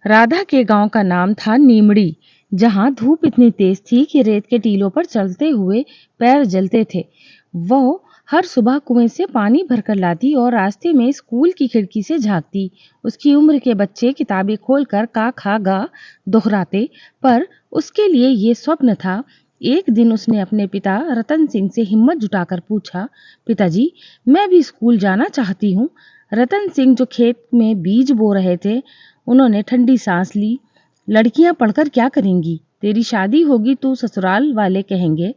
राधा के गांव का नाम था नीमड़ी, जहां धूप इतनी तेज थी कि रेत के टीलों पर चलते हुए पैर जलते थे। वो हर सुबह कुएं से पानी भरकर लाती और रास्ते में स्कूल की खिड़की से झांकती। उसकी उम्र के बच्चे किताबें खोलकर का खा गा दोहराते, पर उसके लिए ये स्वप्न था। एक दिन उसने अपने पिता रतन सिंह से हिम्मत जुटाकर पूछा, पिताजी, मैं भी स्कूल जाना चाहती हूँ। रतन सिंह जो खेत में बीज बो रहे थे, उन्होंने ठंडी सांस ली। लड़कियां पढ़कर क्या करेंगी? तेरी शादी होगी तो ससुराल वाले कहेंगे,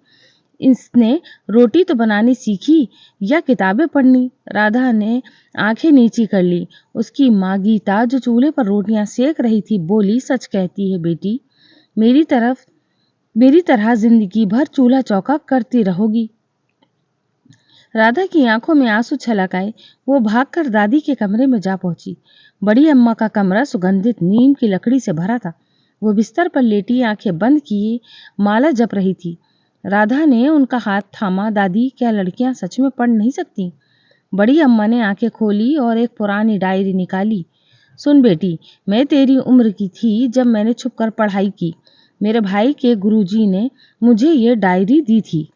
इसने रोटी तो बनानी सीखी या किताबें पढ़नी। राधा ने आंखें नीची कर ली। उसकी माँ गीता, जो चूल्हे पर रोटियां सेक रही थी, बोली, सच कहती है बेटी, मेरी मेरी तरह जिंदगी भर चूल्हा चौका करती रहोगी। राधा की आंखों में आंसू छलक आए। वो भागकर दादी के कमरे में जा पहुंची। बड़ी अम्मा का कमरा सुगंधित नीम की लकड़ी से भरा था। वो बिस्तर पर लेटी आंखें बंद किए माला जप रही थी। राधा ने उनका हाथ थामा। दादी, क्या लड़कियां सच में पढ़ नहीं सकती? बड़ी अम्मा ने आंखें खोली और एक पुरानी डायरी निकाली। सुन बेटी, मैं तेरी उम्र की थी जब मैंने छुपकर पढ़ाई की। मेरे भाई के गुरुजी ने मुझे ये डायरी दी थी।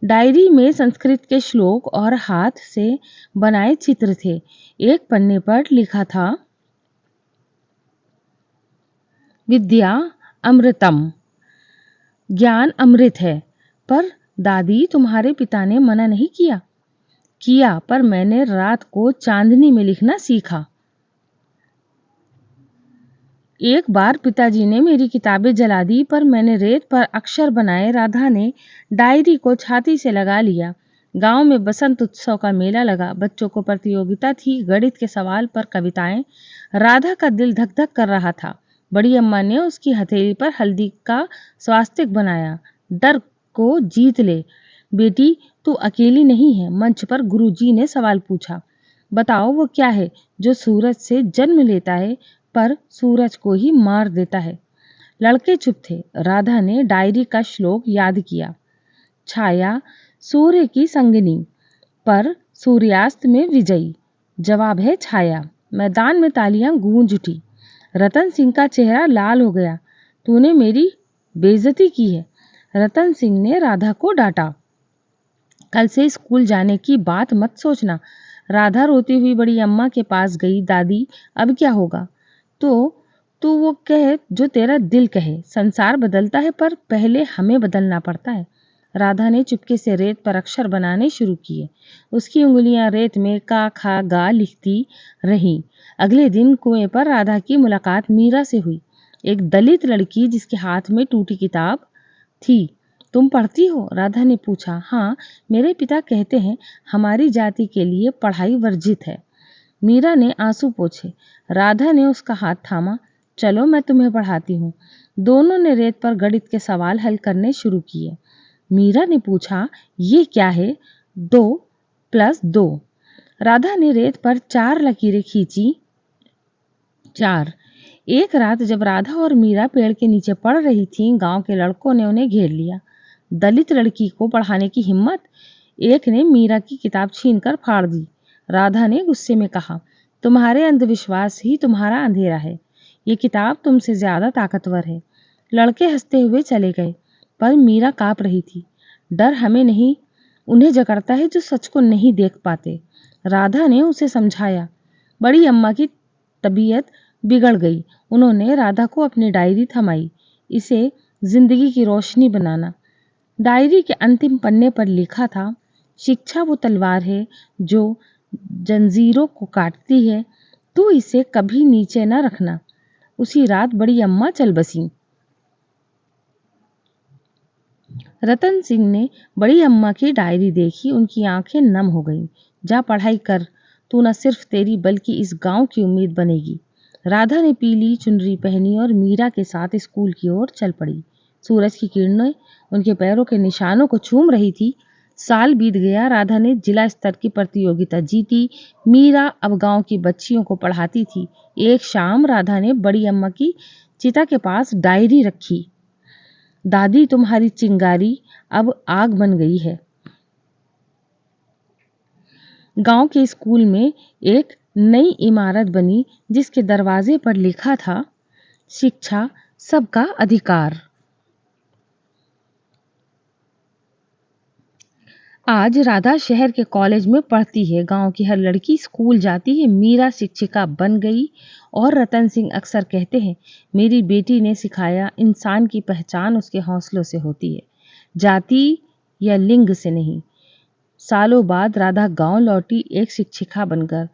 डायरी में संस्कृत के श्लोक और हाथ से बनाए चित्र थे। एक पन्ने पर लिखा था, विद्या अमृतम, ज्ञान अमृत है। पर दादी, तुम्हारे पिता ने मना नहीं किया? किया, पर मैंने रात को चांदनी में लिखना सीखा। एक बार पिताजी ने मेरी किताबें जला दी, पर मैंने रेत पर अक्षर बनाए। राधा ने डायरी को छाती से लगा लिया। गांव में बसंत उत्सव का मेला लगा। बच्चों को प्रतियोगिता थी, गणित के सवाल पर कविताएं। राधा का दिल धक धक कर रहा था। बड़ी अम्मा ने उसकी हथेली पर हल्दी का स्वास्तिक बनाया। डर को जीत ले बेटी, तू अकेली नहीं है। मंच पर गुरुजी ने सवाल पूछा, बताओ वो क्या है जो सूरज से जन्म लेता है पर सूरज को ही मार देता है? लड़के चुप थे। राधा ने डायरी का श्लोक याद किया, छाया सूर्य की संगिनी, पर सूर्यास्त में विजयी। जवाब है छाया। मैदान में तालियां गूंज उठी। रतन सिंह का चेहरा लाल हो गया। तूने मेरी बेइज्जती की है। रतन सिंह ने राधा को डांटा, कल से स्कूल जाने की बात मत सोचना। राधा रोती हुई बड़ी अम्मा के पास गई। दादी, अब क्या होगा? तो तू वो कहे जो तेरा दिल कहे। संसार बदलता है, पर पहले हमें बदलना पड़ता है। राधा ने चुपके से रेत पर अक्षर बनाने शुरू किए। उसकी उंगलियां रेत में का खा गा लिखती रहीं। अगले दिन कुएं पर राधा की मुलाकात मीरा से हुई, एक दलित लड़की जिसके हाथ में टूटी किताब थी। तुम पढ़ती हो? राधा ने पूछा। हाँ, मेरे पिता कहते हैं हमारी जाति के लिए पढ़ाई वर्जित है। मीरा ने आंसू पोंछे। राधा ने उसका हाथ थामा। चलो, मैं तुम्हें पढ़ाती हूँ। दोनों ने रेत पर गणित के सवाल हल करने शुरू किए। मीरा ने पूछा, ये क्या है? 2 + 2। राधा ने रेत पर 4 लकीरें खींची। 4। एक रात जब राधा और मीरा पेड़ के नीचे पढ़ रही थीं, गांव के लड़कों ने उन्हें घेर लिया। दलित लड़की को पढ़ाने की हिम्मत! एक ने मीरा की किताब छीनकर फाड़ दी। राधा ने गुस्से में कहा, तुम्हारे अंधविश्वास ही तुम्हारा अंधेरा है। ये किताब तुमसे ज्यादा ताकतवर है। लड़के हंसते हुए चले गए, पर मीरा कांप रही थी। डर हमें नहीं, उन्हें जकड़ता है जो सच को नहीं देख पाते। राधा ने उसे समझाया। बड़ी अम्मा की तबीयत बिगड़ गई। उन्होंने राधा को अपनी डायरी थमाई। इसे जिंदगी की रोशनी बनाना। डायरी के अंतिम पन्ने पर लिखा था, शिक्षा वो तलवार है जो जंजीरों को काटती है, तू इसे कभी नीचे न रखना। उसी रात बड़ी अम्मा चल बसी। रतन सिंह ने बड़ी अम्मा की डायरी देखी। उनकी आंखें नम हो गईं। जा पढ़ाई कर, तू न सिर्फ तेरी बल्कि इस गांव की उम्मीद बनेगी। राधा ने पीली चुनरी पहनी और मीरा के साथ स्कूल की ओर चल पड़ी। सूरज की किरणें उनके पैरों के निशानों को चूम रही थी। साल बीत गया। राधा ने जिला स्तर की प्रतियोगिता जीती। मीरा अब गांव की बच्चियों को पढ़ाती थी। एक शाम राधा ने बड़ी अम्मा की चिता के पास डायरी रखी। दादी, तुम्हारी चिंगारी अब आग बन गई है। गांव के स्कूल में एक नई इमारत बनी जिसके दरवाजे पर लिखा था, शिक्षा सबका अधिकार। आज राधा शहर के कॉलेज में पढ़ती है। गांव की हर लड़की स्कूल जाती है। मीरा शिक्षिका बन गई और रतन सिंह अक्सर कहते हैं, मेरी बेटी ने सिखाया, इंसान की पहचान उसके हौसलों से होती है, जाति या लिंग से नहीं। सालों बाद राधा गांव लौटी, एक शिक्षिका बनकर,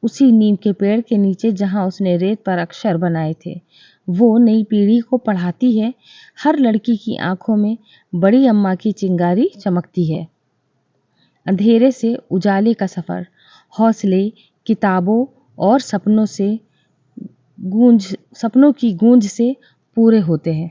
उसी नीम के पेड़ के नीचे जहां उसने रेत पर अक्षर बनाए थे। वो नई पीढ़ी को पढ़ाती है। हर लड़की की आंखों में बड़ी अम्मा की चिंगारी चमकती है। अंधेरे से उजाले का सफर, हौसले, किताबों और सपनों की गूंज से पूरे होते हैं।